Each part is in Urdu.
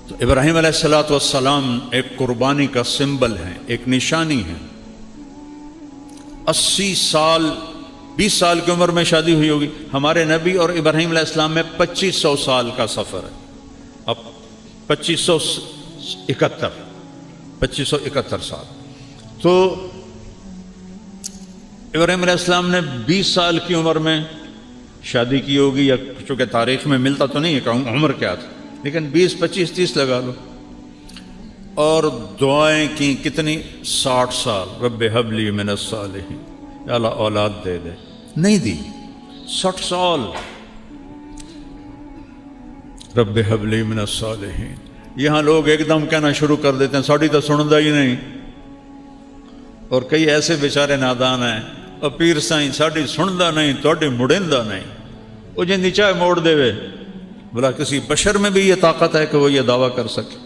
تو ابراہیم علیہ الصلوۃ والسلام ایک قربانی کا سمبل ہیں، ایک نشانی ہے۔ 80 سال 20 سال کی عمر میں شادی ہوئی ہوگی۔ ہمارے نبی اور ابراہیم علیہ السلام میں 2500 سال کا سفر ہے۔ اب 2571 سال۔ تو ابراہیم علیہ السلام نے 20 سال کی عمر میں شادی کی ہوگی، یا چونکہ تاریخ میں ملتا تو نہیں ہے کہ عمر کیا تھا، لیکن 20 25 30 لگا لو۔ اور دعائیں کی کتنی؟ 60 سال، رب حب لی من الصالحین، یا اللہ اولاد دے دے، نہیں دی۔ 60 سال رب حب لی من الصالحین۔ یہاں لوگ ایک دم کہنا شروع کر دیتے ہیں ساڑی تو سندا ہی نہیں، اور کئی ایسے بیچارے نادان ہیں، اور پیر سائیں ساڑی سندا نہیں توڑی مڑیندا نہیں، وہ جن چاہے موڑ دے وے۔ بلا کسی بشر میں بھی یہ طاقت ہے کہ وہ یہ دعویٰ کر سکے؟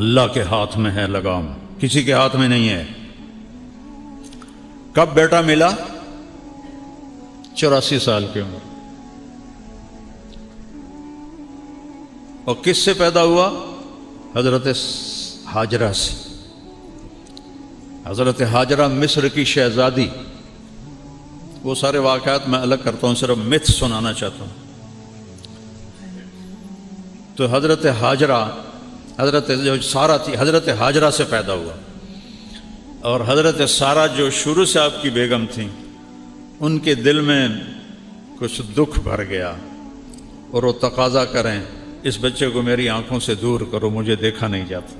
اللہ کے ہاتھ میں ہے لگام، کسی کے ہاتھ میں نہیں ہے۔ کب بیٹا ملا؟ 84 سال کی عمر۔ اور کس سے پیدا ہوا؟ حضرت ہاجرہ سے۔ حضرت ہاجرہ مصر کی شہزادی، وہ سارے واقعات میں الگ کرتا ہوں، صرف متھ سنانا چاہتا ہوں۔ تو حضرت ہاجرہ، حضرت جو سارہ تھی، حضرت ہاجرہ سے پیدا ہوا۔ اور حضرت سارہ جو شروع سے آپ کی بیگم تھیں، ان کے دل میں کچھ دکھ بھر گیا، اور وہ تقاضا کریں اس بچے کو میری آنکھوں سے دور کرو، مجھے دیکھا نہیں جاتا۔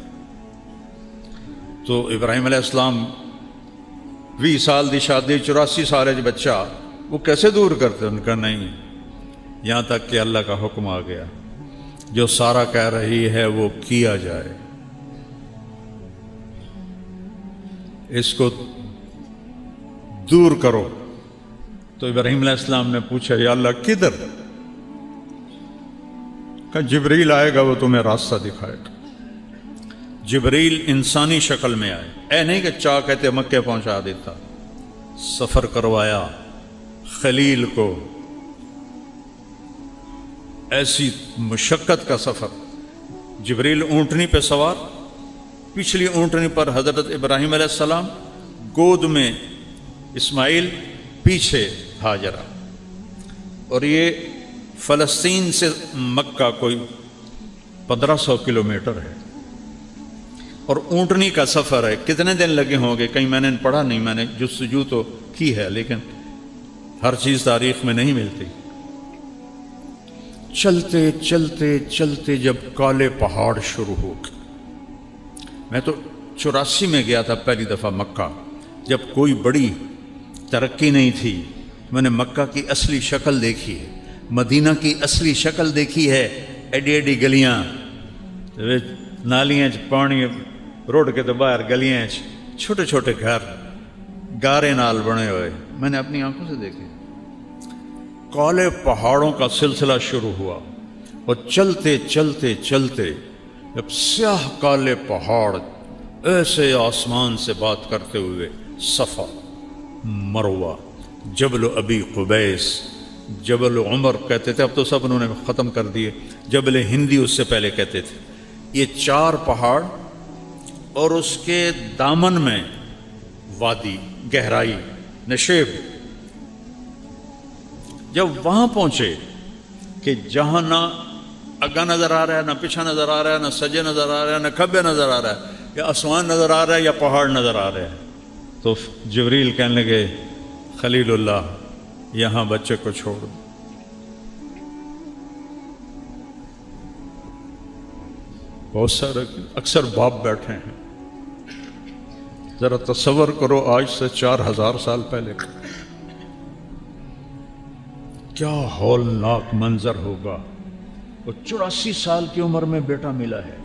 تو ابراہیم علیہ السلام 20 سال دی شادی، 84 سال بچہ، وہ کیسے دور کرتے؟ ان کا نہیں، یہاں تک کہ اللہ کا حکم آ گیا، جو سارہ کہہ رہی ہے وہ کیا جائے، اس کو دور کرو۔ تو ابراہیم علیہ السلام نے پوچھا یا اللہ کدھر؟ کہ جبریل آئے گا، وہ تمہیں راستہ دکھائے گا۔ جبریل انسانی شکل میں آئے، اے نہیں کہ چاہ کہتے مکے پہنچا دیتا، سفر کروایا خلیل کو، ایسی مشقت کا سفر۔ جبریل اونٹنی پہ سوار، پچھلی اونٹنی پر حضرت ابراہیم علیہ السلام، گود میں اسماعیل، پیچھے ہاجرہ۔ اور یہ فلسطین سے مکہ کوئی 1500 کلومیٹر ہے، اور اونٹنی کا سفر ہے۔ کتنے دن لگے ہوں گے کہیں میں نے پڑھا نہیں، میں نے جستجو تو کی ہے لیکن ہر چیز تاریخ میں نہیں ملتی۔ چلتے چلتے چلتے جب کالے پہاڑ شروع ہو گئے، میں تو 84 میں گیا تھا پہلی دفعہ مکہ، جب کوئی بڑی ترقی نہیں تھی۔ میں نے مکہ کی اصلی شکل دیکھی ہے، مدینہ کی اصلی شکل دیکھی ہے، ایڈی ایڈی گلیاں، نالیاں پانی روڈ کے تو باہر، گلیاں چھوٹے چھوٹے گھر گارے نال بنے ہوئے، میں نے اپنی آنکھوں سے دیکھے۔ کالے پہاڑوں کا سلسلہ شروع ہوا، اور چلتے چلتے چلتے جب سیاہ کالے پہاڑ ایسے آسمان سے بات کرتے ہوئے، صفا، مروہ، جبل ابی قبیس، جبل عمر کہتے تھے، اب تو سب انہوں نے ختم کر دیے، جبل ہندی اس سے پہلے کہتے تھے۔ یہ 4 پہاڑ، اور اس کے دامن میں وادی، گہرائی، نشیب۔ جب وہاں پہنچے کہ جہاں نہ اگا نظر آ رہا ہے، نہ پیچھے نظر آ رہا ہے، نہ سجے نظر آ رہا ہے، نہ کھبے نظر آ رہا ہے، یا آسمان نظر آ رہا ہے یا پہاڑ نظر آ رہے ہیں، تو جبریل کہنے لگے خلیل اللہ یہاں بچے کو چھوڑ دو۔ بہت سارے اکثر باپ بیٹھے ہیں، ذرا تصور کرو آج سے 4000 سال پہلے کیا ہولناک منظر ہوگا، اور 84 سال کی عمر میں بیٹا ملا ہے،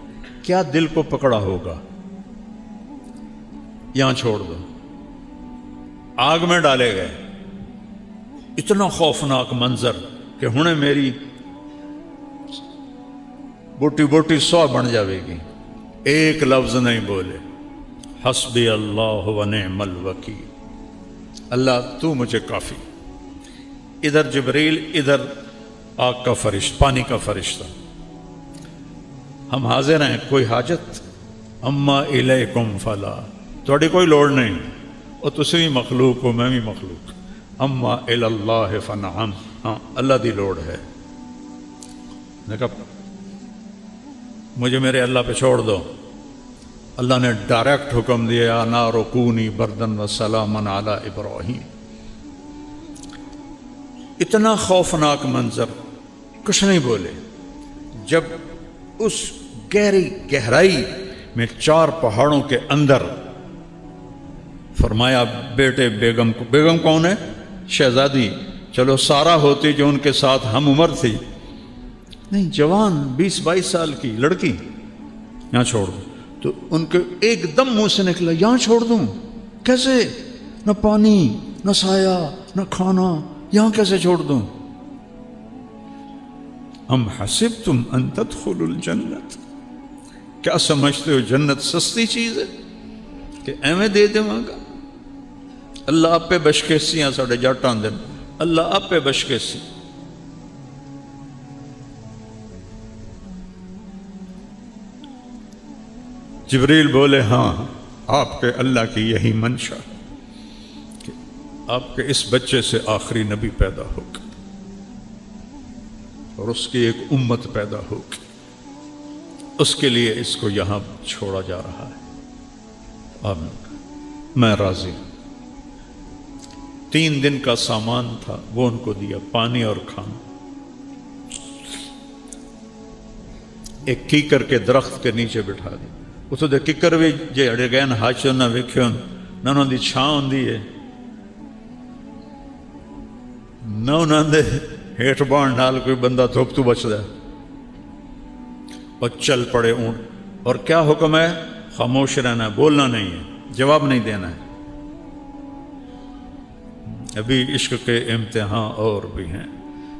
کیا دل کو پکڑا ہوگا۔ یہاں چھوڑ دو، آگ میں ڈالے گئے، اتنا خوفناک منظر کہ ہنے میری بوٹی بوٹی 100 بن جاوے گی، ایک لفظ نہیں بولے، حسبی اللہ و نعم الوکیل، اللہ تو مجھے کافی۔ ادھر جبریل، ادھر آگ کا فرشتہ، پانی کا فرشتہ. ہم حاضر ہیں، کوئی حاجت؟ اما الیکم فلا، تھوڑی کوئی لوڑ نہیں، اور تسی بھی مخلوق ہو، میں بھی مخلوق. اما اللہ فنعم، ہاں اللہ دی لوڑ ہے. میں کہا مجھے میرے اللہ پہ چھوڑ دو. اللہ نے ڈائریکٹ حکم دیا یا نار کونی بردن و سلامن علی ابراہیم. اتنا خوفناک منظر، کچھ نہیں بولے. جب اس گہری گہرائی میں 4 پہاڑوں کے اندر فرمایا بیٹے بیگم کو، بیگم کون ہے؟ شہزادی. چلو سارا ہوتی جو ان کے ساتھ ہم عمر تھی، نہیں جوان 20-22 سال کی لڑکی، یہاں چھوڑ دوں. تو ان کے ایک دم منہ سے نکلا یہاں چھوڑ دوں؟ کیسے؟ نہ پانی، نہ سایہ، نہ کھانا، یہاں کیسے چھوڑ دوں؟ ام حسبتم ان تدخلوا الجنت، کیا سمجھتے ہو جنت سستی چیز ہے کہ ایویں دے دیواں گا؟ اللہ آپ پہ بشکیسیاں ساڑھے جاٹاں دن، اللہ آپ پہ بشکیسی. جبریل بولے ہاں آپ کے اللہ کی یہی منشا کہ آپ کے اس بچے سے آخری نبی پیدا ہوگا اور اس کی ایک امت پیدا ہوگی، اس کے لیے اس کو یہاں چھوڑا جا رہا ہے. میں راضی ہوں. 3 دن کا سامان تھا وہ ان کو دیا، پانی اور کھانا. ایک کیکر کے درخت کے نیچے بٹھا دی. اتو دے ککر بھی جے اڑے گئے نا ہاتھ نہ ویکھیون نہ انہوں دی چھاں ہوندی ہے نہ انہوں دے ہیٹ بان ڈال کوئی بندہ دھوپ تو بچ دے. اور چل پڑے اونٹ. اور کیا حکم ہے؟ خاموش رہنا ہے، بولنا نہیں ہے، جواب نہیں دینا ہے. ابھی عشق کے امتحان اور بھی ہیں،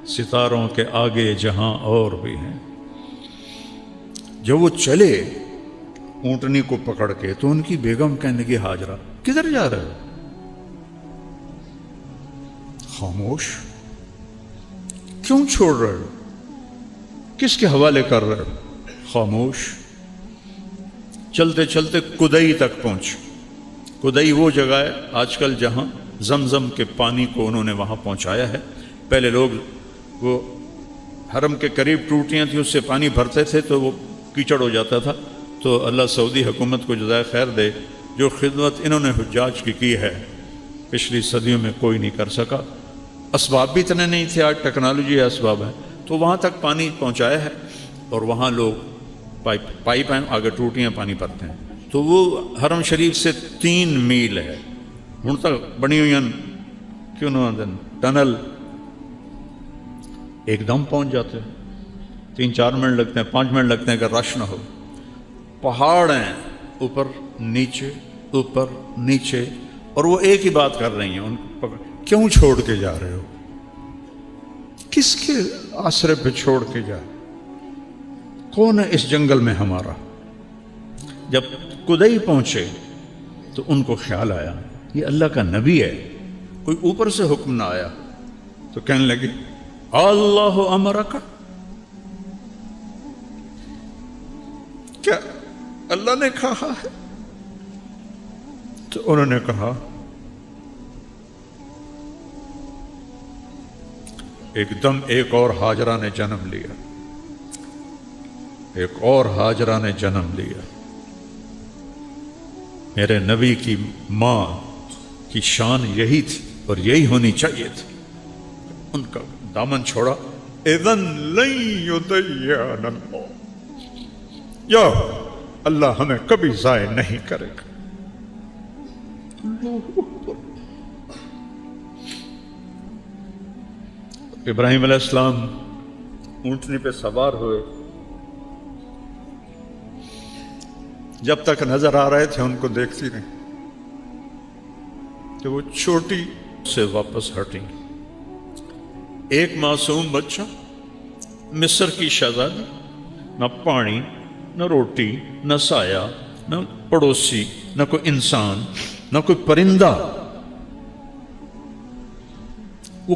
ستاروں کے آگے جہاں اور بھی ہیں. جب وہ چلے اونٹنی کو پکڑ کے تو ان کی بیگم کہنے لگی ہاجرہ کدھر جا رہے ہو؟ خاموش. کیوں چھوڑ رہے ہو؟ کس کے حوالے کر رہے ہو؟ خاموش. چلتے چلتے کدئی تک پہنچ. کدئی وہ جگہ ہے آج کل جہاں زمزم کے پانی کو انہوں نے وہاں پہنچایا ہے. پہلے لوگ وہ حرم کے قریب ٹوٹیاں تھیں، اس سے پانی بھرتے تھے تو وہ کیچڑ ہو جاتا تھا. تو اللہ سعودی حکومت کو جزائے خیر دے، جو خدمت انہوں نے حجاج کی ہے پچھلی صدیوں میں کوئی نہیں کر سکا. اسباب بھی اتنے نہیں تھے، آج ٹیکنالوجی ہے، اسباب ہے. تو وہاں تک پانی پہنچایا ہے اور وہاں لوگ پائپ ہیں، آگے ٹوٹیاں پانی بھرتے ہیں. تو وہ حرم شریف سے 3 میل ہے ہوں تک بنی ہوئی کیوں نہ ٹنل. ایک دم پہنچ جاتے ہیں. 3-4 منٹ لگتے ہیں، 5 منٹ لگتے ہیں اگر رش نہ ہو. پہاڑ ہیں اوپر نیچے اوپر نیچے، اور وہ ایک ہی بات کر رہی ہیں ان کو کیوں چھوڑ کے جا رہے ہو؟ کس کے آسرے پہ چھوڑ کے جا؟ کون ہے اس جنگل میں ہمارا؟ جب کدئی پہنچے تو ان کو خیال آیا یہ اللہ کا نبی ہے، کوئی اوپر سے حکم نہ آیا. تو کہنے لگے اللہ امرک، کیا اللہ نے کہا ہے؟ تو انہوں نے کہا ایک دم ایک اور ہاجرہ نے جنم لیا، ایک اور ہاجرہ نے جنم لیا. میرے نبی کی ماں کی شان یہی تھی اور یہی ہونی چاہیے تھی. ان کا دامن چھوڑا. اذن لن یضیعنا اللہ، یا اللہ ہمیں کبھی ضائع نہیں کرے گا. ابراہیم علیہ السلام اونٹنی پہ سوار ہوئے. جب تک نظر آ رہے تھے ان کو دیکھتی رہی کہ وہ چھوٹی سے واپس ہٹیں. ایک معصوم بچہ، مصر کی شہزادی، نہ پانی نہ روٹی نہ سایہ نہ پڑوسی نہ کوئی انسان نہ کوئی پرندہ. وہ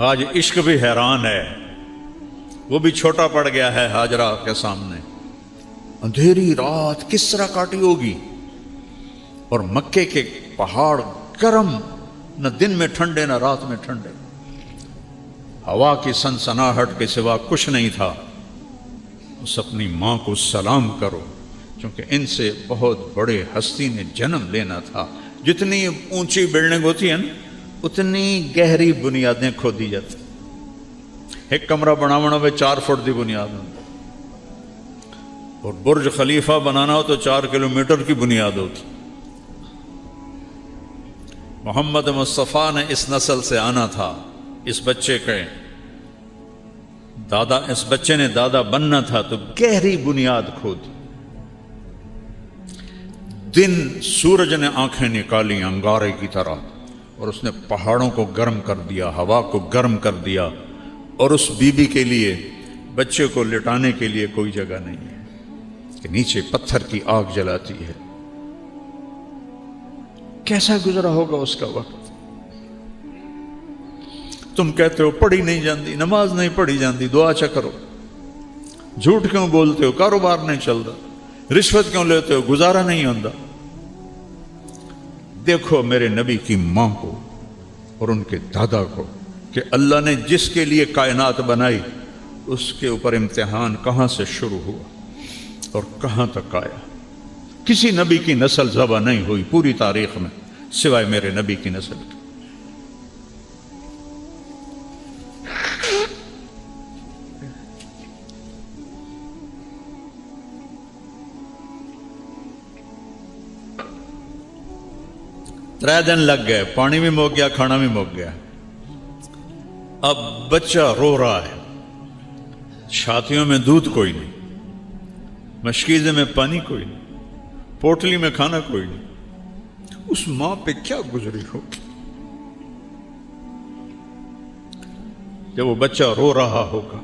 آج عشق بھی حیران ہے، وہ بھی چھوٹا پڑ گیا ہے ہاجرہ کے سامنے۔ اندھیری رات کس طرح کاٹی ہوگی، اور مکے کے پہاڑ گرم، نہ دن میں ٹھنڈے نہ رات میں ٹھنڈے، ہوا کی سنسناہٹ کے سوا کچھ نہیں تھا۔ اس اپنی ماں کو سلام کرو، کیونکہ ان سے بہت بڑے ہستی نے جنم لینا تھا۔ جتنی اونچی بلڈنگ ہوتی ہے نا، اتنی گہری بنیادیں کھودی جاتی۔ ایک کمرہ بناونا ہوئے 4 فٹ دی بنیاد ہوتی، اور برج خلیفہ بنانا ہو تو 4 کلومیٹر کی بنیاد ہوتی۔ محمد مصطفیٰ نے اس نسل سے آنا تھا، اس بچے نے دادا بننا تھا، تو گہری بنیاد کھودی۔ دن سورج نے آنکھیں نکالی انگارے کی طرح، اور اس نے پہاڑوں کو گرم کر دیا، ہوا کو گرم کر دیا، اور اس بی بی کے لیے، بچے کو لٹانے کے لیے کوئی جگہ نہیں ہے کہ نیچے پتھر کی آگ جلاتی ہے۔ کیسا گزرا ہوگا اس کا وقت؟ تم کہتے ہو پڑھی نہیں جاندی، نماز نہیں پڑھی جاندی، دعا چا کرو، جھوٹ کیوں بولتے ہو، کاروبار نہیں چلتا، رشوت کیوں لیتے ہو، گزارا نہیں ہوتا۔ دیکھو میرے نبی کی ماں کو اور ان کے دادا کو، کہ اللہ نے جس کے لیے کائنات بنائی اس کے اوپر امتحان کہاں سے شروع ہوا اور کہاں تک آیا۔ کسی نبی کی نسل ذبح نہیں ہوئی پوری تاریخ میں سوائے میرے نبی کی نسل کی۔ ترے دن لگ گئے، پانی بھی مک گیا، کھانا بھی مک گیا۔ اب بچہ رو رہا ہے، چھاتیوں میں دودھ کوئی نہیں، مشکیزے میں پانی کوئی نہیں، پوٹلی میں کھانا کوئی نہیں۔ اس ماں پہ کیا گزری ہوگی جب وہ بچہ رو رہا ہوگا۔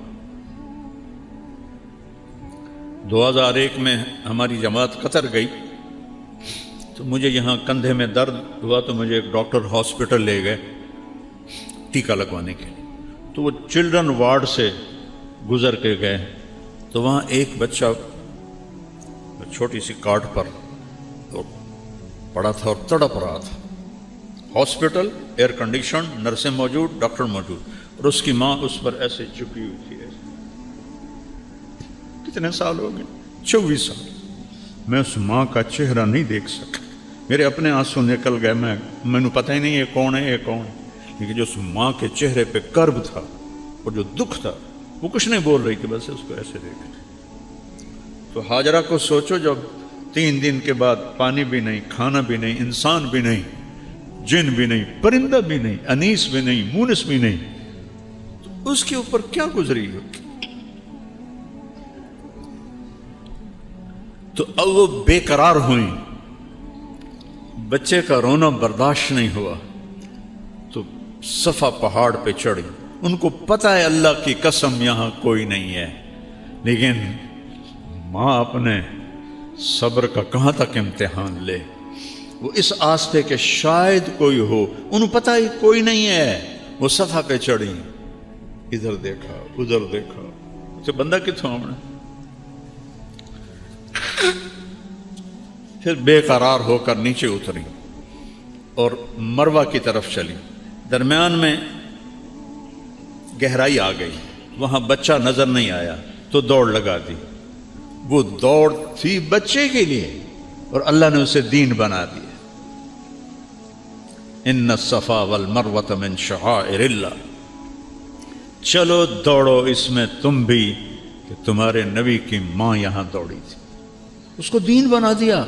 2001 میں ہماری جماعت قطر گئی تو مجھے یہاں کندھے میں درد ہوا، تو مجھے ایک ڈاکٹر ہاسپٹل لے گئے ٹیکہ لگوانے کے لیے۔ تو وہ چلڈرن وارڈ سے گزر کے گئے، تو وہاں ایک بچہ چھوٹی سی کاٹ پر پڑا تھا اور تڑپ رہا تھا۔ ہاسپٹل ایئر کنڈیشن، نرسیں موجود، ڈاکٹر موجود، اور اس کی ماں اس پر ایسے جھکی ہوئی تھی۔ کتنے سال ہو گئے؟ 24 سال۔ میں اس ماں کا چہرہ نہیں دیکھ سکا، میرے اپنے آنسو نکل گئے، میں پتہ ہی نہیں یہ کون ہے یہ کون ہے، لیکن جو اس ماں کے چہرے پہ کرب تھا اور جو دکھ تھا، وہ کچھ نہیں بول رہی تھی، بس اس کو ایسے دیکھ رہی۔ تو ہاجرہ کو سوچو، جب 3 دن کے بعد پانی بھی نہیں، کھانا بھی نہیں، انسان بھی نہیں، جن بھی نہیں، پرندہ بھی نہیں، انیس بھی نہیں، مونس بھی نہیں، تو اس کے اوپر کیا گزری ہوگی؟ تو اب وہ بے قرار ہوئیں، بچے کا رونا برداشت نہیں ہوا، تو صفا پہاڑ پہ چڑھی۔ ان کو پتہ ہے اللہ کی قسم یہاں کوئی نہیں ہے، لیکن ماں اپنے صبر کا کہاں تک امتحان لے۔ وہ اس آس پہ کہ شاید کوئی ہو، انہوں پتہ ہی کوئی نہیں ہے، وہ صفا پہ چڑھی، ادھر دیکھا ادھر دیکھا، تو بندہ کتوں ہم نے، پھر بے قرار ہو کر نیچے اتری اور مروہ کی طرف چلی۔ درمیان میں گہرائی آ گئی، وہاں بچہ نظر نہیں آیا تو دوڑ لگا دی۔ وہ دوڑ تھی بچے کے لیے، اور اللہ نے اسے دین بنا دیا۔ ان الصفا والمروۃ من شعائر اللہ، چلو دوڑو اس میں تم بھی، کہ تمہارے نبی کی ماں یہاں دوڑی تھی، اس کو دین بنا دیا،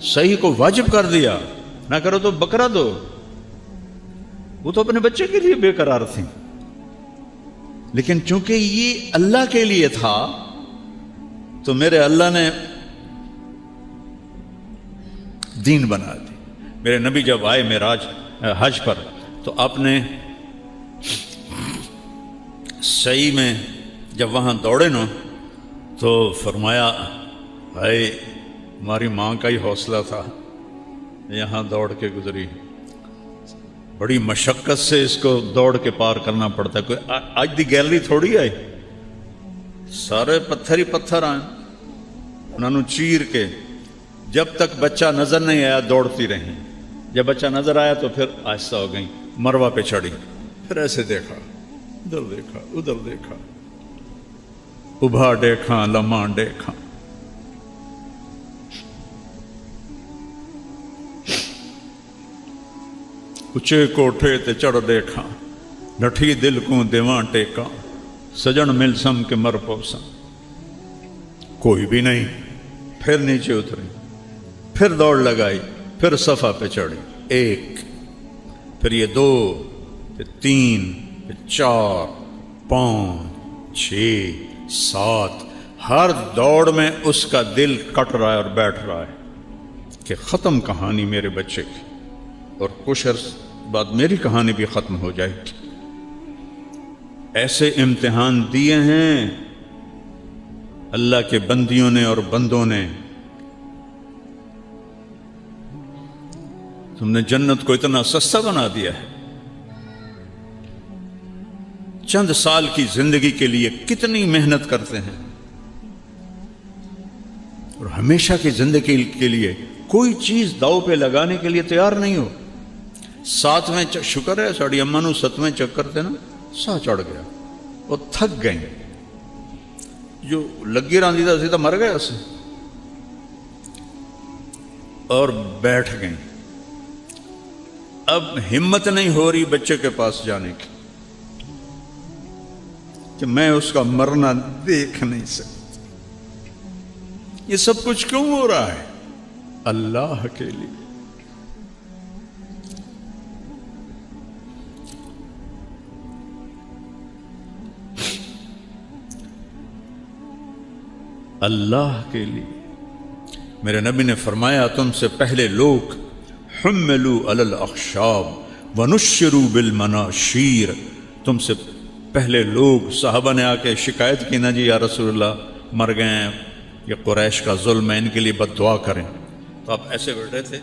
صحیح کو واجب کر دیا، نہ کرو تو بکرا دو۔ وہ تو اپنے بچے کے لیے بے قرار تھی، لیکن چونکہ یہ اللہ کے لیے تھا تو میرے اللہ نے دین بنا دی۔ میرے نبی جب آئے معراج حج پر، تو آپ نے صحیح میں جب وہاں دوڑے نا، تو فرمایا ہائے ہماری ماں کا ہی حوصلہ تھا، یہاں دوڑ کے گزری، بڑی مشقت سے اس کو دوڑ کے پار کرنا پڑتا ہے. کوئی آج دی گیلری تھوڑی آئی, سارے پتھر ہی پتھر آئے, انہوں نے چیر کے جب تک بچہ نظر نہیں آیا دوڑتی رہیں. جب بچہ نظر آیا تو پھر آہستہ ہو گئی, مروا پہ چڑھی, پھر ایسے دیکھا, ادھر دیکھا, ادھر دیکھا, ابھا دیکھا, لمحہ دیکھا. اچے کوٹھے تے چڑھ دیکھا, ڈٹھی دل کو دیواں ٹیکا, سجن مل سم کے مر پوسا. کوئی بھی نہیں. پھر نیچے اتری, پھر دوڑ لگائی, پھر صفحہ پہ چڑھی. 1, پھر یہ 2, پھر 3, پھر 4, 5, 6, 7. ہر دوڑ میں اس کا دل کٹ رہا ہے اور بیٹھ رہا ہے کہ ختم کہانی میرے بچے کی, اور کچھ عرص بعد میری کہانی بھی ختم ہو جائے گی. ایسے امتحان دیے ہیں اللہ کے بندیوں نے اور بندوں نے. تم نے جنت کو اتنا سستا بنا دیا ہے. چند سال کی زندگی کے لیے کتنی محنت کرتے ہیں, اور ہمیشہ کی زندگی کے لیے کوئی چیز داؤ پہ لگانے کے لیے تیار نہیں ہو. 7ویں شکر ہے ساڑی اماں نو 7ویں چکر تھے نا سا چڑھ گیا, وہ تھک گئیں. جو لگی راندی تھا سیدھا مر گیا اسے, اور بیٹھ گئیں. اب ہمت نہیں ہو رہی بچے کے پاس جانے کی کہ میں اس کا مرنا دیکھ نہیں سکتا. یہ سب کچھ کیوں ہو رہا ہے؟ اللہ کے لیے. اللہ کے لیے. میرے نبی نے فرمایا تم سے پہلے لوگ حملوا علی الاخشاب ونشروا بالمناشیر. تم سے پہلے لوگ, صحابہ نے آ کے شکایت کی, نا جی یا رسول اللہ مر گئے ہیں, یہ قریش کا ظلم ہے, ان کے لیے بد دعا کریں. تو آپ ایسے بیٹھے تھے,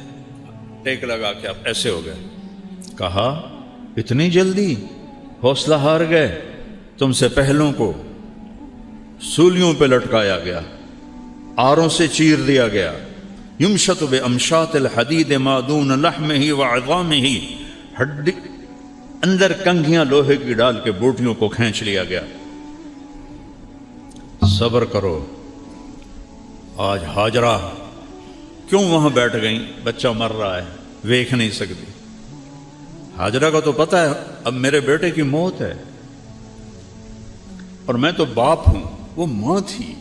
ٹیک لگا کے آپ ایسے ہو گئے. کہا اتنی جلدی حوصلہ ہار گئے؟ تم سے پہلوں کو سولیوں پہ لٹکایا گیا, آروں سے چیر دیا گیا. یمشط بامشاط الحدید ما دون لحمہ وعظامہ, ہڈی اندر کنگھیاں لوہے کی ڈال کے بوٹیوں کو کھینچ لیا گیا. صبر کرو. آج ہاجرہ کیوں وہاں بیٹھ گئیں؟ بچہ مر رہا ہے, دیکھ نہیں سکتی. ہاجرہ کا تو پتہ ہے اب میرے بیٹے کی موت ہے, اور میں تو باپ ہوں, وہ ماں تھی.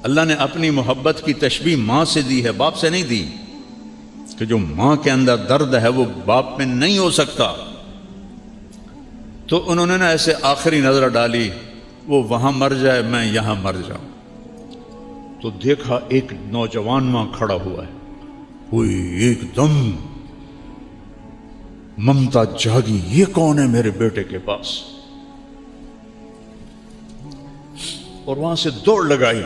اللہ نے اپنی محبت کی تشبیہ ماں سے دی ہے, باپ سے نہیں دی. کہ جو ماں کے اندر درد ہے وہ باپ میں نہیں ہو سکتا. تو انہوں نے نا ایسے آخری نظر ڈالی, وہ وہاں مر جائے میں یہاں مر جاؤں. تو دیکھا ایک نوجوان ماں کھڑا ہوا ہے, ہوئی ایک دم ممتا جاگی, یہ کون ہے میرے بیٹے کے پاس؟ اور وہاں سے دوڑ لگائی.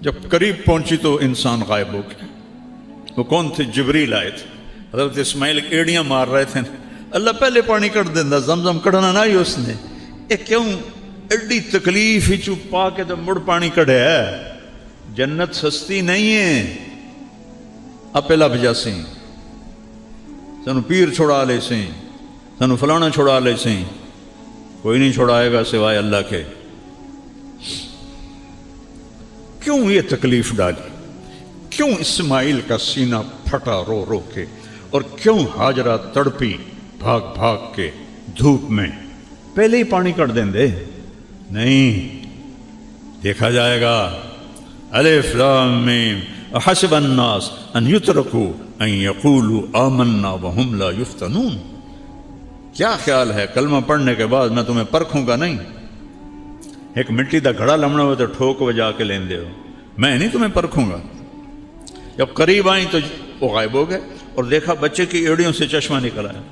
جب قریب پہنچی تو انسان غائب ہو گیا. وہ کون تھے؟ جبریل آئے تھے. حضرت اسماعیل ایڑیاں مار رہے تھے, اللہ پہلے پانی کر دینا, زمزم کڑنا نہ ہی اس نے. کیوں ایڈی تکلیف ہی چپ پا کے تو مڑ پانی کڑے ہے. جنت سستی نہیں ہے. اپے لب جاسی, سانو پیر چھوڑا لے سی, سانو فلانا چھوڑا لے سی, کوئی نہیں چھوڑائے گا سوائے اللہ کے. کیوں یہ تکلیف ڈالی؟ کیوں اسماعیل کا سینہ پھٹا رو رو کے؟ اور کیوں ہاجرہ تڑپی بھاگ بھاگ کے دھوپ میں؟ پہلے ہی پانی کر دیں دے. نہیں, دیکھا جائے گا. الف لام میم احسب الناس ان یترکوا ان یقولوا آمنا وهم لا یفتنون. کیا خیال ہے کلمہ پڑھنے کے بعد میں تمہیں پرکھوں گا نہیں؟ ایک مٹی دا گھڑا لمنا ہو تو ٹھوک بجا کے لین دے ہو, میں نہیں تمہیں پرکھوں گا. جب قریب آئیں تو وہ غائب ہو گئے, اور دیکھا بچے کی ایڑیوں سے چشمہ نکل آیا,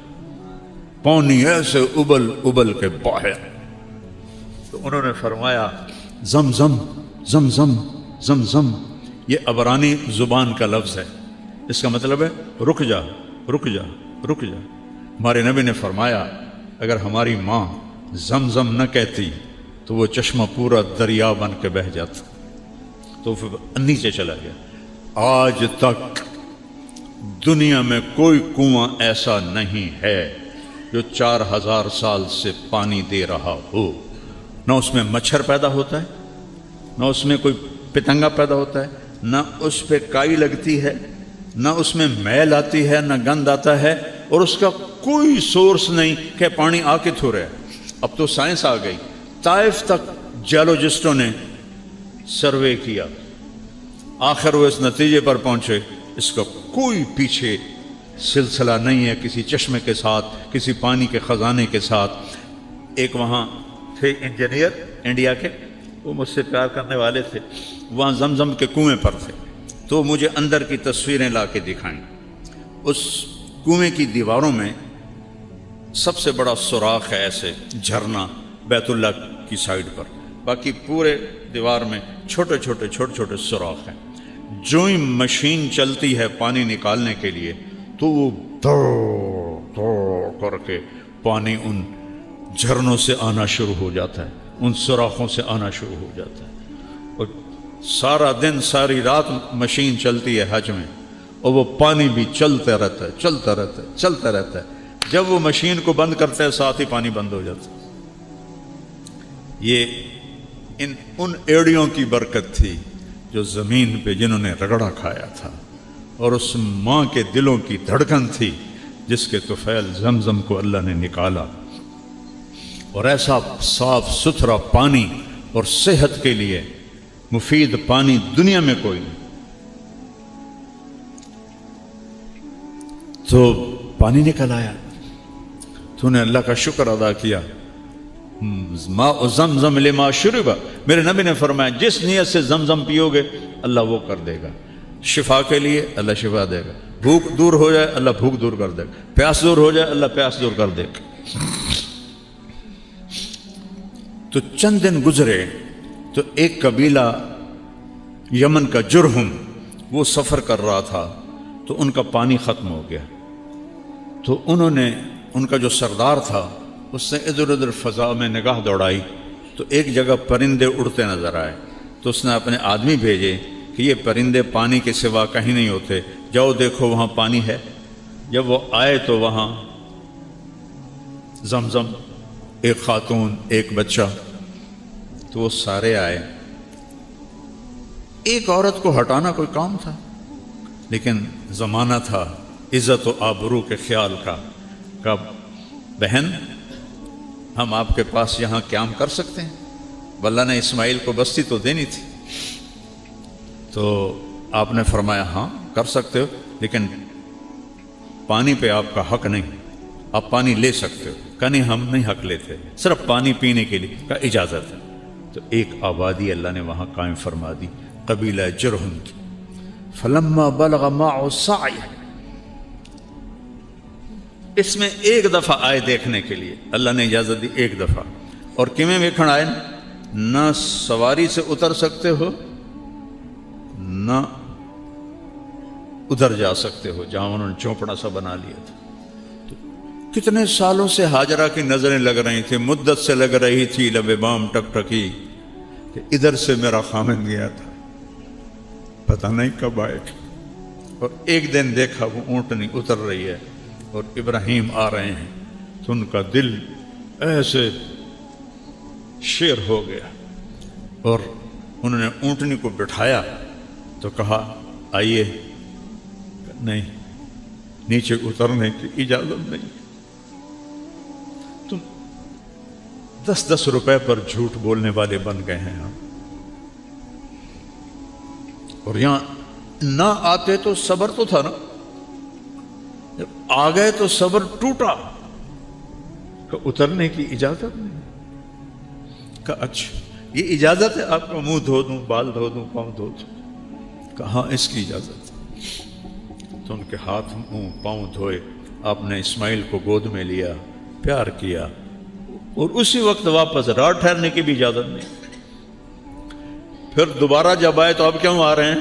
پانی ایسے ابل ابل کے باہر. تو انہوں نے فرمایا زمزم زمزم زمزم. یہ عبرانی زبان کا لفظ ہے, اس کا مطلب ہے رک جا, رک جا رک جا. ہمارے نبی نے فرمایا اگر ہماری ماں زمزم نہ کہتی تو وہ چشمہ پورا دریا بن کے بہہ جاتا. تو پھر نیچے چلا گیا. آج تک دنیا میں کوئی کنواں ایسا نہیں ہے جو 4000 سال سے پانی دے رہا ہو. نہ اس میں مچھر پیدا ہوتا ہے، نہ اس میں کوئی پتنگا پیدا ہوتا ہے، نہ اس پہ کائی لگتی ہے، نہ اس میں میل آتی ہے، نہ گند آتا ہے، اور اس کا کوئی سورس نہیں کہ پانی آ کے تھو رہا ہے. اب تو سائنس آ گئی. طائف تک جیولوجسٹوں نے سروے کیا، آخر وہ اس نتیجے پر پہنچے اس کا کوئی پیچھے سلسلہ نہیں ہے کسی چشمے کے ساتھ، کسی پانی کے خزانے کے ساتھ. ایک وہاں تھے انجینئر انڈیا کے، وہ مجھ سے پیار کرنے والے تھے، وہاں زمزم کے کنویں پر تھے، تو مجھے اندر کی تصویریں لا کے دکھائیں. اس کنویں کی دیواروں میں سب سے بڑا سوراخ ہے، ایسے جھرنا بیت اللہ کی سائیڈ پر، باقی پورے دیوار میں چھوٹے چھوٹے سوراخ ہیں. جو ہی مشین چلتی ہے پانی نکالنے کے لیے تو وہ دوڑ کر کے پانی ان جھرنوں سے آنا شروع ہو جاتا ہے، ان سوراخوں سے آنا شروع ہو جاتا ہے. اور سارا دن ساری رات مشین چلتی ہے حج میں، اور وہ پانی بھی چلتا رہتا ہے. جب وہ مشین کو بند کرتا ہے ساتھ ہی پانی بند ہو جاتا ہے. یہ ان ایڑیوں کی برکت تھی جو زمین پہ جنہوں نے رگڑا کھایا تھا، اور اس ماں کے دلوں کی دھڑکن تھی جس کے طفیل زمزم کو اللہ نے نکالا. اور ایسا صاف ستھرا پانی اور صحت کے لیے مفید پانی دنیا میں کوئی نہیں. تو پانی نکل آیا، تو نے اللہ کا شکر ادا کیا. ماء زمزم لما شرب، میرے نبی نے فرمایا جس نیت سے زمزم پیو گے اللہ وہ کر دے گا. شفا کے لیے اللہ شفا دے گا، بھوک دور ہو جائے اللہ بھوک دور کر دے گا، پیاس دور ہو جائے اللہ پیاس دور کر دے گا. تو چند دن گزرے تو ایک قبیلہ یمن کا جرہم وہ سفر کر رہا تھا، تو ان کا پانی ختم ہو گیا. تو انہوں نے، ان کا جو سردار تھا اس نے ادھر ادھر فضا میں نگاہ دوڑائی تو ایک جگہ پرندے اڑتے نظر آئے. تو اس نے اپنے آدمی بھیجے کہ یہ پرندے پانی کے سوا کہیں نہیں ہوتے، جاؤ دیکھو وہاں پانی ہے. جب وہ آئے تو وہاں زمزم، ایک خاتون، ایک بچہ، تو وہ سارے آئے. ایک عورت کو ہٹانا کوئی کام تھا، لیکن زمانہ تھا عزت و آبرو کے خیال کا. کب بہن ہم آپ کے پاس یہاں قیام کر سکتے ہیں؟ اللہ نے اسماعیل کو بستی تو دینی تھی. تو آپ نے فرمایا ہاں کر سکتے ہو، لیکن پانی پہ آپ کا حق نہیں، آپ پانی لے سکتے ہو. کہ نہیں ہم نہیں حق لیتے، صرف پانی پینے کے لیے کا اجازت ہے. تو ایک آبادی اللہ نے وہاں قائم فرما دی، قبیلہ جرہم کی. فلما بلغ معه السعی، اس میں ایک دفعہ آئے دیکھنے کے لیے، اللہ نے اجازت دی ایک دفعہ. اور کیویں ویکھن آئے، نہ سواری سے اتر سکتے ہو نہ ادھر جا سکتے ہو جہاں انہوں نے چوپڑا سا بنا لیا تھا. تو کتنے سالوں سے ہاجرہ کی نظریں لگ رہی تھی، مدت سے لگ رہی تھی، لب بام ٹک ٹکی کہ ادھر سے میرا خامن گیا تھا، پتہ نہیں کب آئے. اور ایک دن دیکھا وہ اونٹنی اتر رہی ہے اور ابراہیم آ رہے ہیں، تو ان کا دل ایسے شیر ہو گیا. اور انہوں نے اونٹنی کو بٹھایا تو کہا آئیے. نہیں، نیچے اترنے کی اجازت نہیں. تم 10 روپے پر جھوٹ بولنے والے بن گئے ہیں ہم. اور یہاں نہ آتے تو صبر تو تھا نا، جب آ گئے تو صبر ٹوٹا کہ اترنے کی اجازت نہیں. کہ اچھا یہ اجازت ہے آپ کا منہ دھو دوں، بال دھو دوں، پاؤں دھو دوں؟ کہاں اس کی اجازت. تو ان کے ہاتھ منہ پاؤں دھوئے، آپ نے اسماعیل کو گود میں لیا، پیار کیا، اور اسی وقت واپس رات ٹھہرنے کی بھی اجازت نہیں. پھر دوبارہ جب آئے تو اب کیوں آ رہے ہیں؟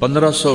1500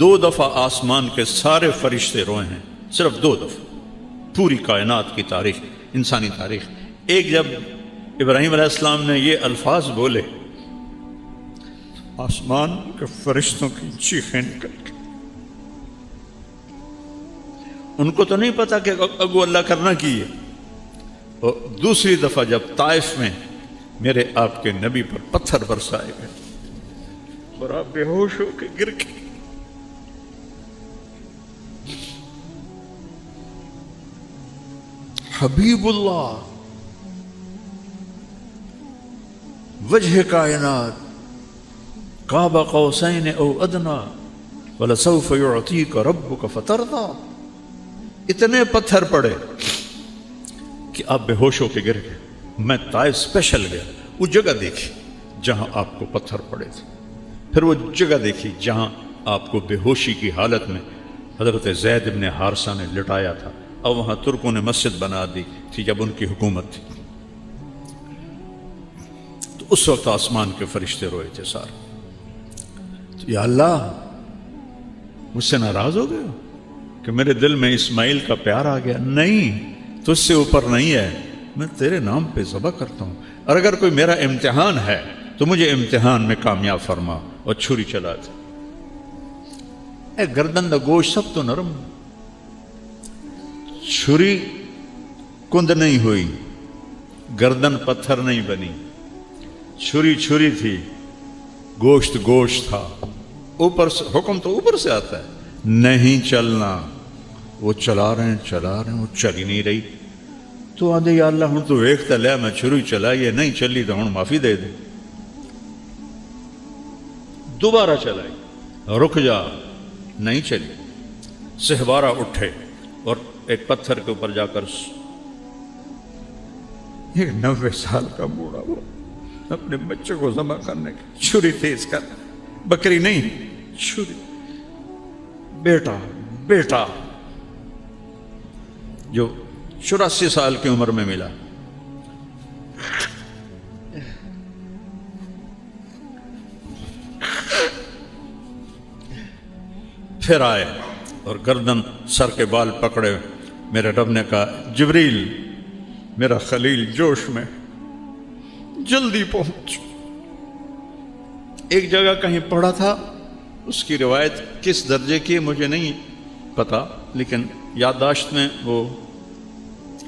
2 دفعہ آسمان کے سارے فرشتے روئے ہیں، صرف 2 دفعہ پوری کائنات کی تاریخ، انسانی تاریخ۔ ایک جب ابراہیم علیہ السلام نے یہ الفاظ بولے، آسمان کے فرشتوں کی چیخیں نکل گئی۔ ان کو تو نہیں پتا کہ اگو اللہ کرنا کی ہے۔ اور دوسری دفعہ جب طائف میں میرے آپ کے نبی پر پتھر برسائے گئے اور آپ بے ہوش ہو کے گر گئے۔ حبیب اللہ، وجہ کائنات، قاب قوسین او ادنا ولسوف یعطیک ربک فترضی، اتنے پتھر پڑے کہ آپ بے ہوش ہو کے گر گئے۔ میں طائف اسپیشل گیا، وہ جگہ دیکھی جہاں آپ کو پتھر پڑے تھے، پھر وہ جگہ دیکھی جہاں آپ کو بے ہوشی کی حالت میں حضرت زید بن حارثہ نے لٹایا تھا، اور وہاں ترکوں نے مسجد بنا دی تھی جب ان کی حکومت تھی۔ تو اس وقت آسمان کے فرشتے روئے تھے سارے۔ تو یا اللہ، مجھ سے ناراض ہو گئے ہو کہ میرے دل میں اسماعیل کا پیار آ گیا؟ نہیں، تجھ سے اوپر نہیں ہے، میں تیرے نام پہ ذبح کرتا ہوں، اور اگر کوئی میرا امتحان ہے تو مجھے امتحان میں کامیاب فرما۔ اور چھری چلا تھا، اے گردن دا گوشت سب تو نرم، چھری کند نہیں ہوئی، گردن پتھر نہیں بنی، چھری چھری تھی، گوشت گوشت تھا۔ اوپر سے حکم تو اوپر سے آتا ہے، نہیں چلنا۔ وہ چلا رہے ہیں وہ چل ہی نہیں رہی۔ تو آدھے یا اللہ ہوں تو ویکھتا لیا، میں چھری چلائی ہے، نہیں چلی تو ہوں معافی دے دے۔ دوبارہ چلائی، رک جا، نہیں چلی۔ سہوارہ اٹھے اور ایک پتھر کے اوپر جا کر ایک 90 سال کا بوڑھا وہ اپنے بچے کو ذبح کرنے کی چھری تیز کر، بکری نہیں چھری، بیٹا بیٹا جو 84 سال کی عمر میں ملا۔ پھر آئے اور گردن سر کے بال پکڑے، میرے رب نے کہا جبریل میرا خلیل جوش میں، جلدی پہنچ۔ ایک جگہ کہیں پڑھا تھا، اس کی روایت کس درجے کی مجھے نہیں پتا، لیکن یادداشت میں وہ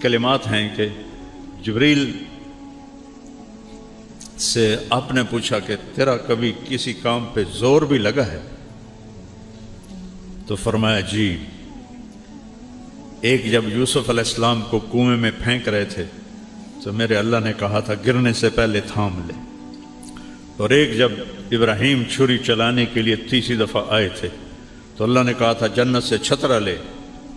کلمات ہیں کہ جبریل سے آپ نے پوچھا کہ تیرا کبھی کسی کام پہ زور بھی لگا ہے؟ تو فرمایا جی، ایک جب یوسف علیہ السلام کو کنویں میں پھینک رہے تھے تو میرے اللہ نے کہا تھا گرنے سے پہلے تھام لے، اور ایک جب ابراہیم چھری چلانے کے لیے 30 دفعہ آئے تھے تو اللہ نے کہا تھا جنت سے چھترا لے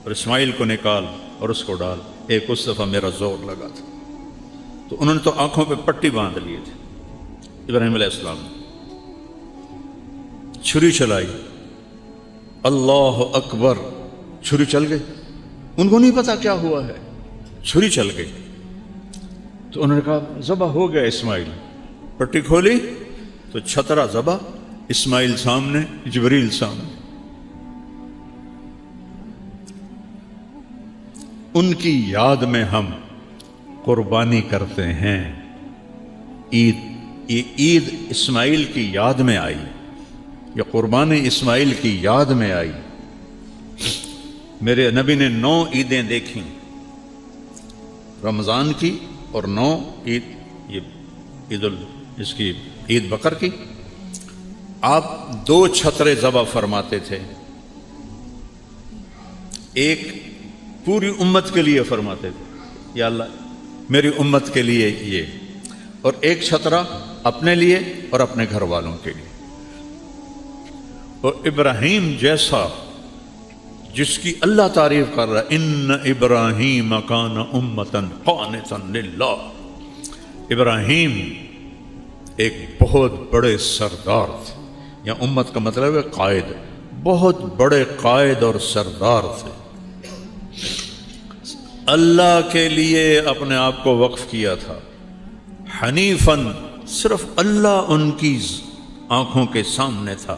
اور اسماعیل کو نکال اور اس کو ڈال، ایک اس دفعہ میرا زور لگا تھا۔ تو انہوں نے تو آنکھوں پہ پٹی باندھ لیے تھے ابراہیم علیہ السلام نے، چھری چلائی، اللہ اکبر، چھری چل گئی، ان کو نہیں پتا کیا ہوا ہے، چھری چل گئی۔ تو انہوں نے کہا ذبح ہو گیا اسماعیل، پٹی کھولی تو چھترا ذبح، اسماعیل سامنے، جبریل سامنے۔ ان کی یاد میں ہم قربانی کرتے ہیں۔ عید اسماعیل کی یاد میں آئی، یا قربانی اسماعیل کی یاد میں آئی۔ میرے نبی نے 9 عیدیں دیکھیں، رمضان کی اور 9 عید، یہ اس کی عید بقر کی۔ آپ 2 چھترے ذبح فرماتے تھے، ایک پوری امت کے لیے فرماتے تھے یا اللہ میری امت کے لیے یہ، اور ایک چھترا اپنے لیے اور اپنے گھر والوں کے لیے۔ اور ابراہیم جیسا جس کی اللہ تعریف کر رہا ہے، ان ابراہیم کان امۃ قانتا للہ، ابراہیم ایک بہت بڑے سردار تھے، یا امت کا مطلب ہے قائد، بہت بڑے قائد اور سردار تھے، اللہ کے لیے اپنے آپ کو وقف کیا تھا، حنیفاً، صرف اللہ ان کی آنکھوں کے سامنے تھا،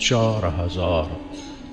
4000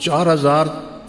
4000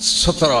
17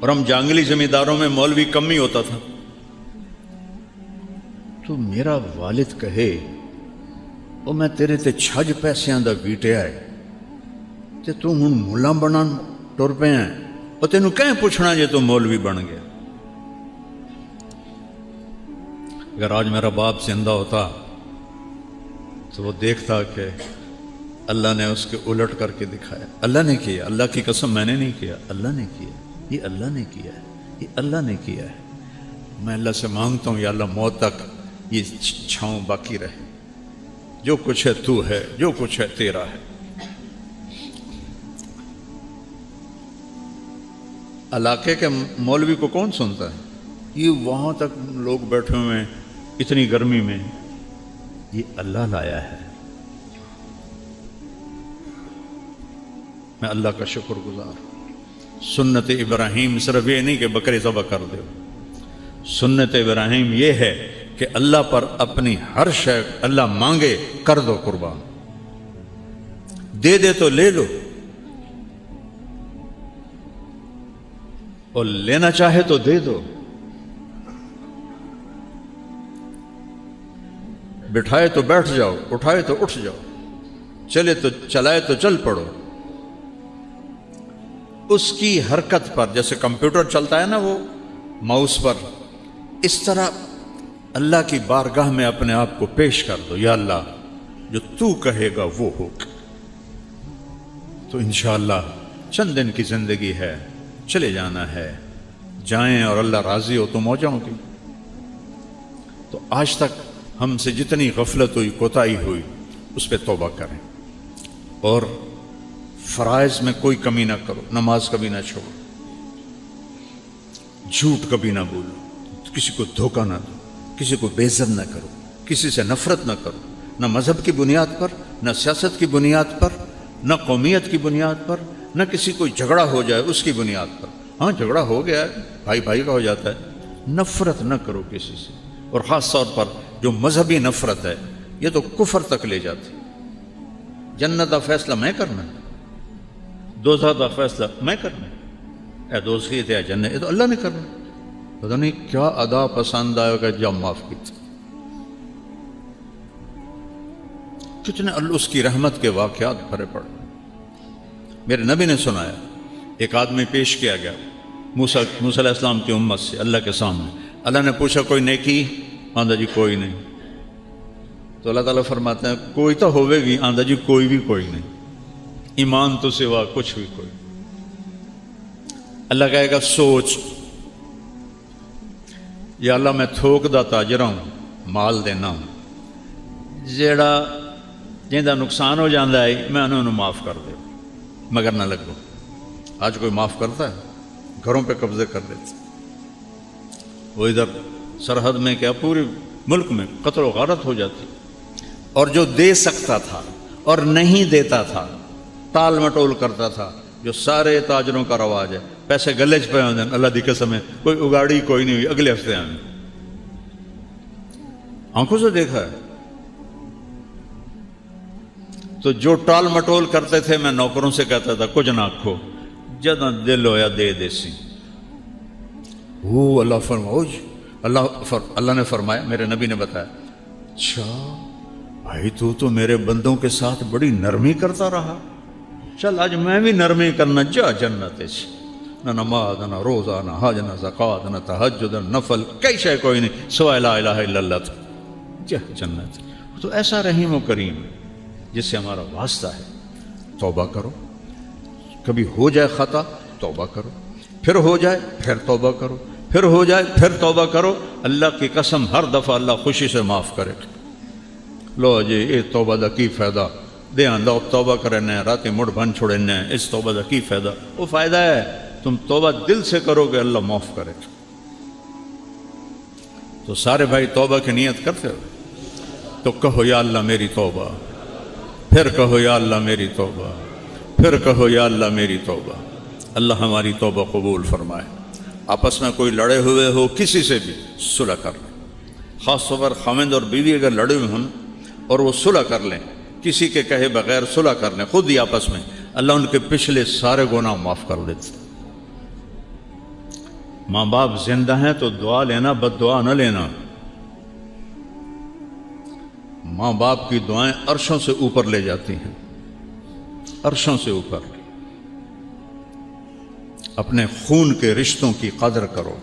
اور ہم جانگلی زمینداروں میں مولوی کم ہی ہوتا تھا. تو میرا والد کہے وہ میں تیرے تے چھج پیسیاں دا ویٹیا ہے تے تو ہن ملا بنن ٹر پے ہیں اور تینوں کہیں پوچھنا جے تو مولوی بن گیا. اگر آج میرا باپ زندہ ہوتا تو وہ دیکھتا کہ اللہ نے اس کے الٹ کر کے دکھایا. اللہ نے کیا, اللہ کی قسم میں نے نہیں کیا, اللہ نے کیا, یہ اللہ نے کیا ہے, یہ اللہ نے کیا ہے. میں اللہ سے مانگتا ہوں یا اللہ موت تک یہ چھاؤں باقی رہے. جو کچھ ہے تو ہے, جو کچھ ہے تیرا ہے. علاقے کے مولوی کو کون سنتا ہے؟ یہ وہاں تک لوگ بیٹھے ہوئے ہیں اتنی گرمی میں, یہ اللہ لایا ہے. میں اللہ کا شکر گزار. سنت ابراہیم صرف یہ نہیں کہ بکرے ذبح کر دو. سنت ابراہیم یہ ہے کہ اللہ پر اپنی ہر شے اللہ مانگے کر دو قربان. دے دے تو لے لو, اور لینا چاہے تو دے دو. بٹھائے تو بیٹھ جاؤ, اٹھائے تو اٹھ جاؤ, چلے تو چلائے تو چل پڑو. اس کی حرکت پر, جیسے کمپیوٹر چلتا ہے نا وہ ماؤس پر, اس طرح اللہ کی بارگاہ میں اپنے آپ کو پیش کر دو. یا اللہ جو تو کہے گا وہ ہوگا. تو انشاءاللہ چند دن کی زندگی ہے, چلے جانا ہے. جائیں اور اللہ راضی ہو تو موجوں کی. تو آج تک ہم سے جتنی غفلت ہوئی, کوتاہی ہوئی, اس پہ توبہ کریں. اور فرائض میں کوئی کمی نہ کرو. نماز کبھی نہ چھوڑو, جھوٹ کبھی نہ بولو, کسی کو دھوکہ نہ دو, کسی کو بے عزت نہ کرو, کسی سے نفرت نہ کرو, نہ مذہب کی بنیاد پر, نہ سیاست کی بنیاد پر, نہ قومیت کی بنیاد پر, نہ کسی کوئی جھگڑا ہو جائے اس کی بنیاد پر. ہاں جھگڑا ہو گیا ہے, بھائی بھائی کا ہو جاتا ہے, نفرت نہ کرو کسی سے. اور خاص طور پر جو مذہبی نفرت ہے یہ تو کفر تک لے جاتی. جنت کا فیصلہ میں کرنا, دوزخ کا فیصلہ میں کرنا, اے دوزخی تھے جنت یہ تو اللہ نے کرنا. پتہ نہیں کیا ادا پسند آئے گا جب معاف کی تھی. کتنے اس کی رحمت کے واقعات بھرے پڑے. میرے نبی نے سنایا, ایک آدمی پیش کیا گیا موسیٰ علیہ السلام کی امت سے اللہ کے سامنے. اللہ نے پوچھا کوئی نیکی؟ آندھا جی کوئی نہیں. تو اللہ تعالیٰ فرماتے ہیں کوئی تو ہوئے گی. آندھا جی کوئی بھی کوئی نہیں. ایمان تو سوا کچھ بھی کوئی. اللہ کہے گا سوچ, یا اللہ میں تھوک دا تاجر ہوں, مال دینا ہوں, جیڑا جہاں نقصان ہو جاتا ہے میں انہوں معاف کر دے مگر نہ لگو. آج کوئی معاف کرتا ہے؟ گھروں پہ قبضے کر دیتے. وہ ادھر سرحد میں کیا پورے ملک میں قتل و غارت ہو جاتی. اور جو دے سکتا تھا اور نہیں دیتا تھا, ٹال مٹول کرتا تھا, جو سارے تاجروں کا رواج ہے, پیسے گلے چ پہ ہوتے ہیں, اللہ دی قسم ہے کوئی اگاڑی کوئی نہیں ہوئی, اگلے ہفتے آئیں. آنکھوں سے دیکھا ہے. تو جو ٹال مٹول کرتے تھے میں نوکروں سے کہتا تھا کچھ نہ آکھو, جداں دل ہویا دے دیسی. وہ اللہ فرماؤ, اللہ نے فرمایا, میرے نبی نے بتایا, اچھا بھائی تو میرے بندوں کے ساتھ بڑی نرمی کرتا رہا, چل آج میں بھی نرمی کرنا. جا جنت سے, نہ نماز نہ روزہ نہ حج نہ زکوٰۃ نہ تہجد نہ نفل, کئی شے کوئی نہیں سوائے لا الہ الا اللہ. جا جنت. تو ایسا رحیم و کریم جس سے ہمارا واسطہ ہے. توبہ کرو, کبھی ہو جائے خطا توبہ کرو, پھر ہو جائے پھر توبہ کرو, پھر ہو جائے پھر توبہ کرو. اللہ کی قسم ہر دفعہ اللہ خوشی سے معاف کرے. لو جی یہ توبہ دا کی فائدہ, دھیان دو توبہ کرنے رات مڑ بن چھوڑنے, اس توبہ دا کی فائدہ؟ وہ فائدہ ہے تم توبہ دل سے کرو گے اللہ معاف کرے. تو سارے بھائی توبہ کی نیت کرتے ہو تو کہو یا اللہ میری توبہ, پھر کہو یا اللہ میری توبہ, پھر کہو یا اللہ میری توبہ. اللہ ہماری توبہ قبول فرمائے. آپس میں کوئی لڑے ہوئے ہو کسی سے بھی صلح کر لیں. خاص طور پر خاوند اور بیوی اگر لڑے ہوئے ہوں اور وہ صلح کر لیں, کسی کے کہے بغیر صلح کر لیں خود ہی آپس میں, اللہ ان کے پچھلے سارے گناہ معاف کر دیتے. ماں باپ زندہ ہیں تو دعا لینا، بد دعا نہ لینا۔ ماں باپ کی دعائیں عرشوں سے اوپر لے جاتی ہیں، عرشوں سے اوپر۔ اپنے خون کے رشتوں کی قدر کرو۔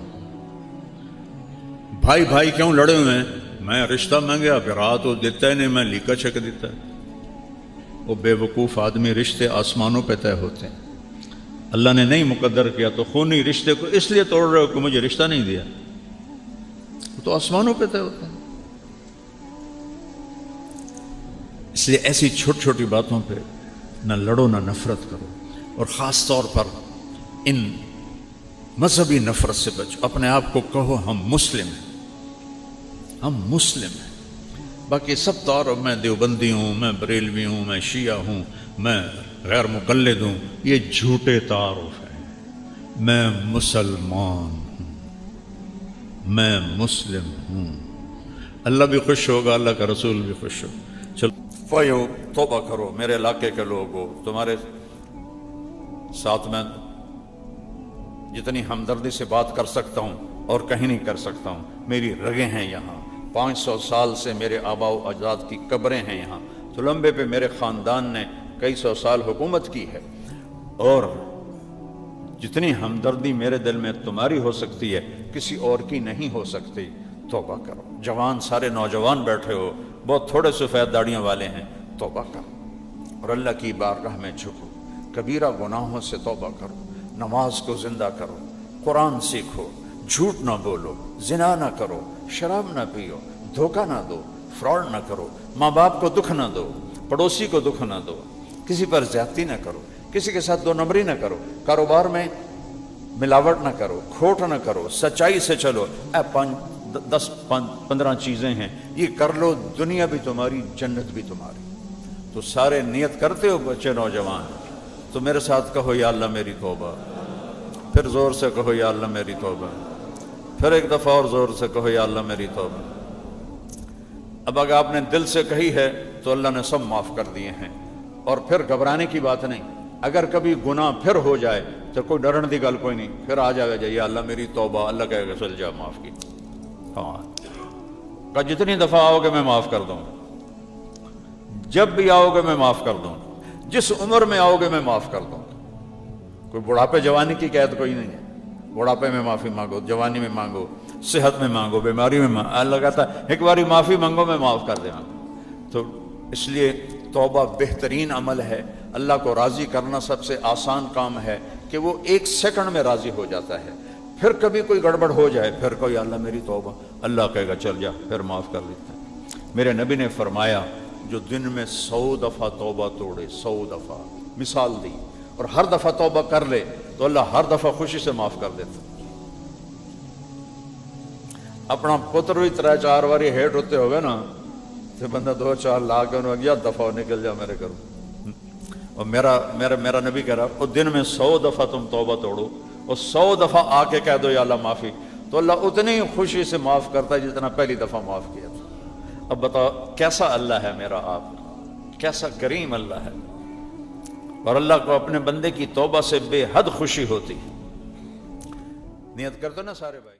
بھائی بھائی کیوں لڑے ہوئے ہیں؟ میں رشتہ مانگیا پھر رات وہ دیتا ہی نہیں، میں لیکا چھک دیتا ہے۔ وہ بے وقوف آدمی، رشتے آسمانوں پہ طے ہوتے ہیں، اللہ نے نہیں مقدر کیا تو خونی رشتے کو اس لیے توڑ رہے ہو کہ مجھے رشتہ نہیں دیا، وہ تو آسمانوں پہ طے ہوتے ہیں۔ اس لیے ایسی چھوٹی چھوٹی باتوں پہ نہ لڑو نہ نفرت کرو، اور خاص طور پر ان مذہبی نفرت سے بچو۔ اپنے آپ کو کہو ہم مسلم ہیں، ہم مسلم ہیں۔ باقی سب تعارف، میں دیوبندی ہوں، میں بریلوی ہوں، میں شیعہ ہوں، میں غیر مقلد ہوں، یہ جھوٹے تعارف ہیں۔ میں مسلمان ہوں، میں مسلم ہوں۔ اللہ بھی خوش ہوگا، اللہ کا رسول بھی خوش ہوگا۔ چلو فیو توبہ کرو، میرے علاقے کے لوگ ہو، تمہارے ساتھ میں جتنی ہمدردی سے بات کر سکتا ہوں اور کہیں نہیں کر سکتا ہوں۔ میری رگیں ہیں یہاں، 500 سال سے میرے آباء و اجداد کی قبریں ہیں یہاں، تلمبے پہ میرے خاندان نے کئی سو سال حکومت کی ہے، اور جتنی ہمدردی میرے دل میں تمہاری ہو سکتی ہے کسی اور کی نہیں ہو سکتی۔ توبہ کرو۔ جوان، سارے نوجوان بیٹھے ہو، بہت تھوڑے سفید داڑیاں والے ہیں، توبہ کرو اور اللہ کی بارگاہ میں جھکو۔ کبیرہ گناہوں سے توبہ کرو، نماز کو زندہ کرو، قرآن سیکھو، جھوٹ نہ بولو، زنا نہ کرو، شراب نہ پیو، دھوکہ نہ دو، فراڈ نہ کرو، ماں باپ کو دکھ نہ دو، پڑوسی کو دکھ نہ دو، کسی پر زیادتی نہ کرو، کسی کے ساتھ دو نمبری نہ کرو، کاروبار میں ملاوٹ نہ کرو، کھوٹ نہ کرو، سچائی سے چلو۔ 10-15 چیزیں ہیں، یہ کر لو، دنیا بھی تمہاری، جنت بھی تمہاری۔ تو سارے نیت کرتے ہو بچے نوجوان، تو میرے ساتھ کہو یا اللہ میری توبہ، پھر زور سے کہو یا اللہ میری توبہ، پھر ایک دفعہ اور زور سے کہو یا اللہ میری توبہ۔ اب اگر آپ نے دل سے کہی ہے تو اللہ نے سب معاف کر دیے ہیں، اور پھر گھبرانے کی بات نہیں۔ اگر کبھی گناہ پھر ہو جائے تو کوئی ڈرن دی گل کوئی نہیں، پھر آ جائے گا یا اللہ میری توبہ، اللہ کہے گا چل جا معاف کی۔ ہاں کہ جتنی دفعہ آؤ گے میں معاف کر دوں گا، جب بھی آؤ گے میں معاف کر دوں گا، جس عمر میں آؤ گے میں معاف کر دوں گا۔ کوئی بڑھاپے جوانی کی قید کوئی نہیں ہے، بڑھاپے میں معافی مانگو، جوانی میں مانگو، صحت میں مانگو، بیماری میں مانگو، اللہ کہتا ہے ایک باری معافی مانگو میں معاف کر دیں۔ تو اس لیے توبہ بہترین عمل ہے، اللہ کو راضی کرنا سب سے آسان کام ہے کہ وہ 1 سیکنڈ میں راضی ہو جاتا ہے۔ پھر کبھی کوئی گڑبڑ ہو جائے پھر کوئی اللہ میری توبہ، اللہ کہے گا چل جا، پھر معاف کر دیتا ہے۔ میرے نبی نے فرمایا جو دن میں 100 دفعہ توبہ توڑے، 100 دفعہ مثال دی، اور ہر دفعہ توبہ کر لے تو اللہ ہر دفعہ خوشی سے معاف کر دیتا۔ اپنا پتر بھی 3-4 باری ہیٹ ہوتے ہوگے نا تو بندہ 2-4 لاکھ یا دفعہ نکل جا میرے گھروں۔ اور میرا نبی کہہ رہا وہ دن میں 100 دفعہ تم توبہ توڑو اور 100 دفعہ آ کے کہہ دو یا اللہ معافی، تو اللہ اتنی خوشی سے معاف کرتا ہے جتنا پہلی دفعہ معاف کیا تھا۔ اب بتاؤ کیسا اللہ ہے میرا آپ، کیسا کریم اللہ ہے، اور اللہ کو اپنے بندے کی توبہ سے بے حد خوشی ہوتی ہے۔ نیت کر دو نا سارے بھائی۔